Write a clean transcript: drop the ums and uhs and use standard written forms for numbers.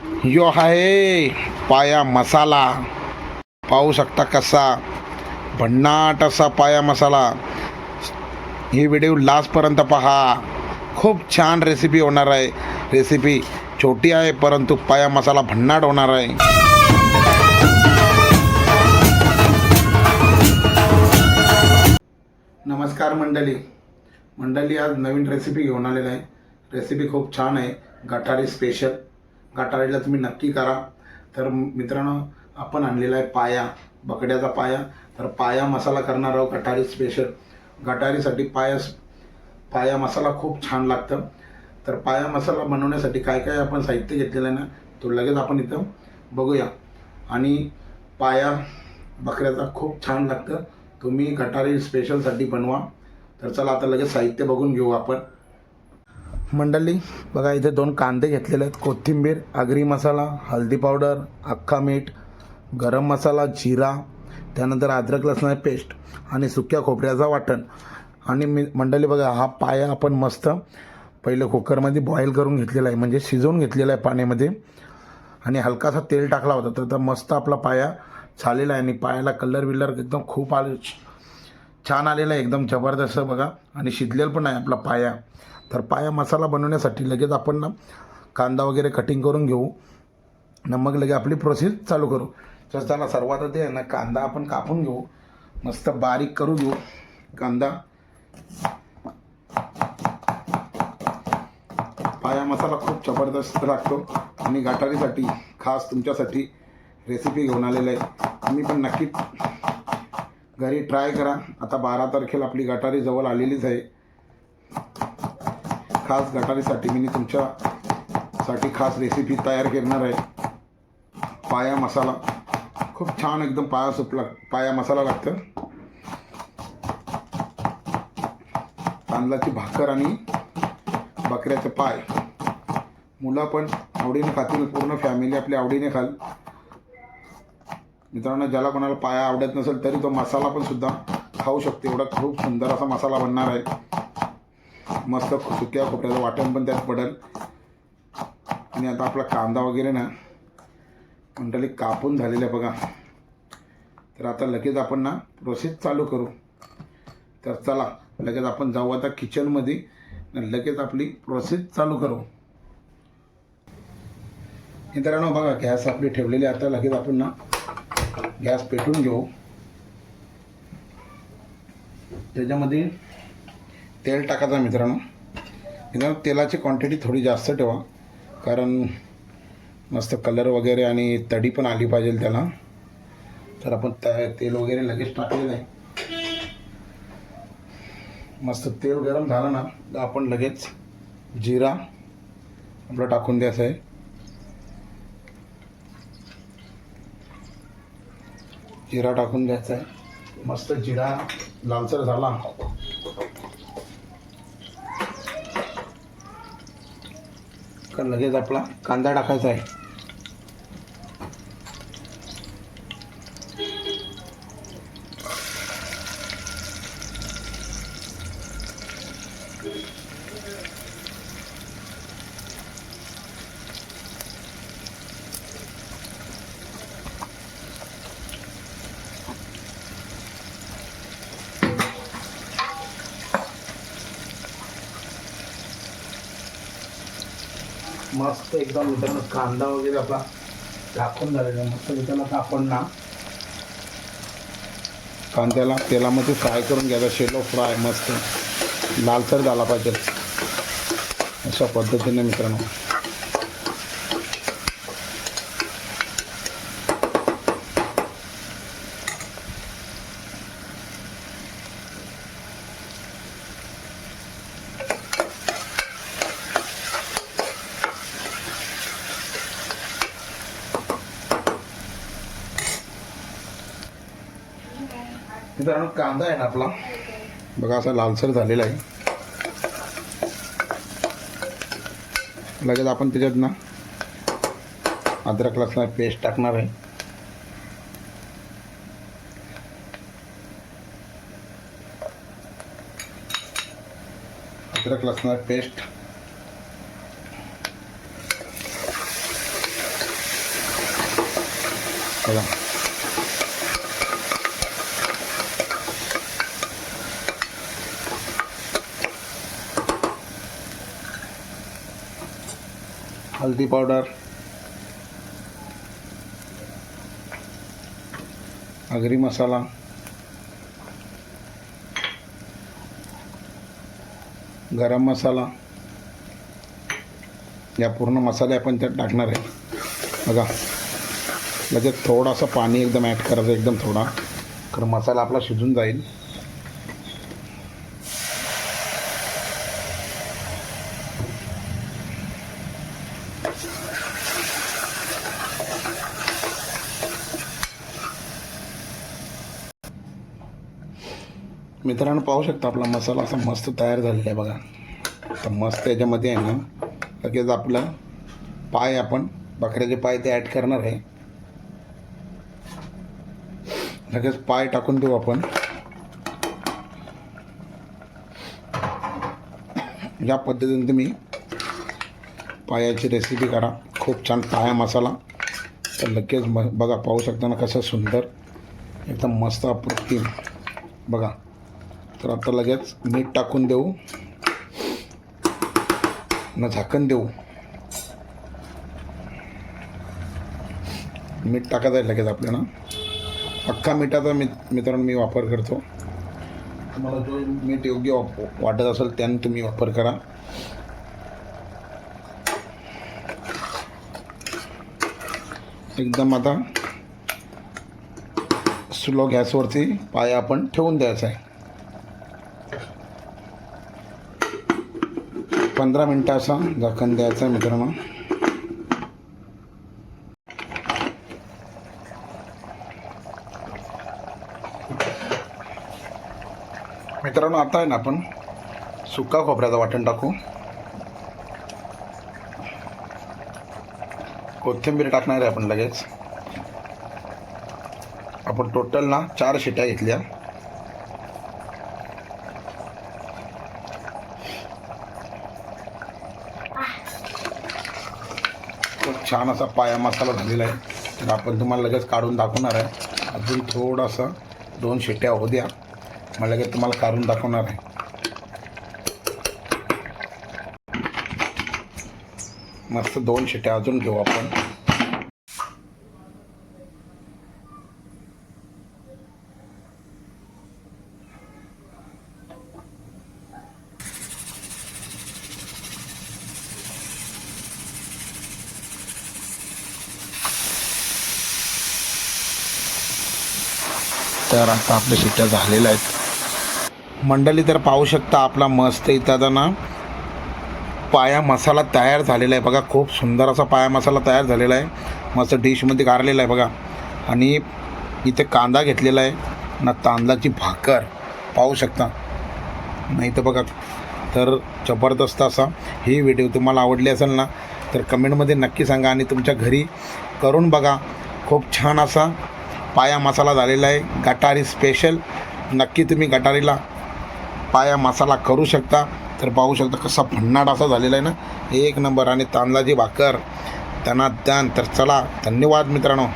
यो आहे पाया मसाला. पाहू शकता कसा भन्नाट असा पाया मसाला. ही व्हिडिओ लास्टपर्यंत पहा. खूप छान रेसिपी होणार आहे. रेसिपी छोटी आहे परंतु पाया मसाला भन्नाट होणार आहे. नमस्कार मंडळी, आज नवीन रेसिपी घेऊन आलेला आहे. रेसिपी खूप छान आहे, गटारी स्पेशल. गटारीला तुम्ही नक्की करा. तर मित्रांनो, आपण आणलेला आहे पाया, बकड्याचा पाया. तर पाया मसाला करणार आहोत गटारी स्पेशल. गटारीसाठी पाया मसाला खूप छान लागतं. तर पाया मसाला बनवण्यासाठी काय काय आपण साहित्य घेतलेलं आहे ना, तो लगेच आपण इथं बघूया. आणि पाया बकऱ्याचा खूप छान लागतं. तुम्ही गटारी स्पेशलसाठी बनवा. तर चला आता लगेच साहित्य बघून घेऊ आपण. मंडळी बघा, इथे 2 कांदे घेतलेले आहेत, कोथिंबीर, आगरी मसाला, हळदी पावडर, अख्खा मीठ, गरम मसाला, जिरा, त्यानंतर अद्रक लसणाची पेस्ट आणि सुक्या खोबऱ्याचा वाटण. आणि मंडळी बघा, हा पाया आपण मस्त पहिले कुकरमध्ये बॉईल करून घेतलेला आहे, म्हणजे शिजवून घेतलेला आहे पाण्यामध्ये. आणि हलकासा तेल टाकला होता. तर मस्त आपला पाया झालेला आहे. आणि पायाला कलर एकदम खूप छान आलेला आहे, एकदम जबरदस्त बघा. आणि शिजलेला पण आहे आपला पाया. तर पाया मसाला बनवण्यासाठी लगेच आपण ना कांदा वगैरे कटिंग करून घेऊ. मग लगेच आपली प्रोसेस चालू करू. तर चला, सर्वात आधी आहे ना कांदा आपण कापून घेऊ, मस्त बारीक करू घेऊ कांदा. पाया मसाला खूप जबरदस्त लागतो आणि गटारीसाठी खास तुमच्यासाठी रेसिपी घेऊन आलेलं आहे. तुम्ही पण नक्की घरी ट्राय करा. आता 12 तारखेला आपली गटारी जवळ आलेलीच आहे. खास गटारीसाठी मी तुमच्यासाठी खास रेसिपी तयार करणार आहे. पाया मसाला खूप छान एकदम पाया मसाला लागतं. तांदळाची भाकर आणि बकऱ्याचे पाय मुलं पण आवडीने खातील. पूर्ण फॅमिली आपली आवडीने खाल. मित्रांनो, ज्याला कोणाला पाया आवडत नसेल तरी तो मसाला पण सुद्धा खाऊ शकते. एवढा खूप सुंदर असा मसाला बनणार आहे. मस्त सुक्या खोबऱ्याचं वाटण पण त्यात पडेल. आणि आता आपला कांदा वगैरे ना मंडळी कापून झालेलं आहे बघा. तर आता लगेच आपण ना प्रोसेस चालू करू. तर चला लगेच आपण जाऊ आता किचनमध्ये, लगेच आपली प्रोसेस चालू करू. मित्रांनो बघा, गॅस आपली ठेवलेली. आता लगेच आपण ना गॅस पेटवून घेऊ. त्याच्यामध्ये तेल टाकायचं मित्रांनो. तेलाची क्वांटिटी थोडी जास्त ठेवा, कारण मस्त कलर वगैरे आणि तडी पण आली पाहिजे त्याला. तर आपण तेल वगैरे लगेच टाकलेलं आहे. मस्त तेल गरम झालं ना तर आपण लगेच जिरा आपलं टाकून द्यायचं आहे. जिरा टाकून द्यायचा आहे. मस्त जिरा लालसर झाला का लगेच आपला कांदा टाकायचा आहे. मस्त एकदम मित्रांनो कांदा वगैरे आपला टाकून झालेला आहे. मस्त मित्रांनो आपण ना कांद्याला तेलामध्ये फ्राय करून घ्यायचा. शेलो फ्राय मस्त लालसर झाला पाहिजे अशा पद्धतीने मित्रांनो. मित्रांनो कांदा आहे ना आपला बघा असा लालसर झालेला आहे. लगेच आपण त्याच्यात ना अद्रक लसणाची पेस्ट टाकणार आहे. अद्रक लसणाची पेस्ट बघा हल्दी पावडर, आगरी मसाला, गरम मसाला, या पूर्ण मसाले आपण त्यात टाकणार आहे. बघा लगेच थोडासा पाणी एकदम ॲड करायचं, एकदम थोडा, कारण मसाला आपला शिजून जाईल. मित्रांनो पाहू शकता आपला मसाला असा मस्त तयार झालेला आहे बघा. तर मस्त याच्यामध्ये आहे ना लगेच आपलं पाय, आपण बकऱ्याचे पाय ते ॲड करणार आहे. लगेच पाय टाकून देऊ आपण. या पद्धतीने तुम्ही पायाची रेसिपी करा, खूप छान पाया मसाला. तर लगेच बघा पाहू शकता ना कसं सुंदर एकदम मस्त अप्रतिम बघा. तर आता लगेच मीठ टाकून देऊ ना, झाकण देऊ. मीठ टाकायचं आहे लगेच आपल्याला. अख्खा मिठाचा मित्रांनो मी वापर करतो. तुम्हाला जो मीठ योग्य वाटत असेल त्याने तुम्ही वापर करा. एकदम आता स्लो गॅसवरती पाय आपण ठेवून द्यायचा आहे. 15 मिनटं असा झाकण द्यायचं आहे मित्रांनो. मित्रांनो आता आहे ना आपण सुका खोबऱ्याचं वाटण टाकू. कोथिंबीर टाकणार आहे आपण लगेच. आपण टोटल ना 4 शिट्या घेतल्या. खूप छान असा पाया मसाला झालेला आहे. तर आपण तुम्हाला लगेच काढून दाखवणार आहे. अजून थोडासा 2 शिट्या होऊ द्या, मग लगेच तुम्हाला काढून दाखवणार आहे. मस्त 2 शिट्या अजून घेऊ आपण. तर आता आपल्या शिट्ट्या झालेल्या आहेत मंडळी. तर पाहू शकता आपला मस्त इथं ना पाया मसाला तयार झालेला आहे बघा. खूप सुंदर असा पाया मसाला तयार झालेला आहे. मस्त डिशमध्ये गारलेला आहे बघा. आणि इथे कांदा घेतलेला आहे ना, तांदळाची भाकर पाहू शकता. नाही तर बघा, तर जबरदस्त असा ही व्हिडिओ तुम्हाला आवडली असेल ना तर कमेंटमध्ये नक्की सांगा आणि तुमच्या घरी करून बघा. खूप छान असा पाया मसाला झालेला आहे, गटारी स्पेशल. नक्की तुम्ही गटारीला पाया मसाला करू शकता. तर पाहू शकता कसा भन्नाट असा झालेला आहे ना, 1 नंबर. आणि तांदळाची भाकर त्यांना द्यान. तर चला, धन्यवाद मित्रांनो.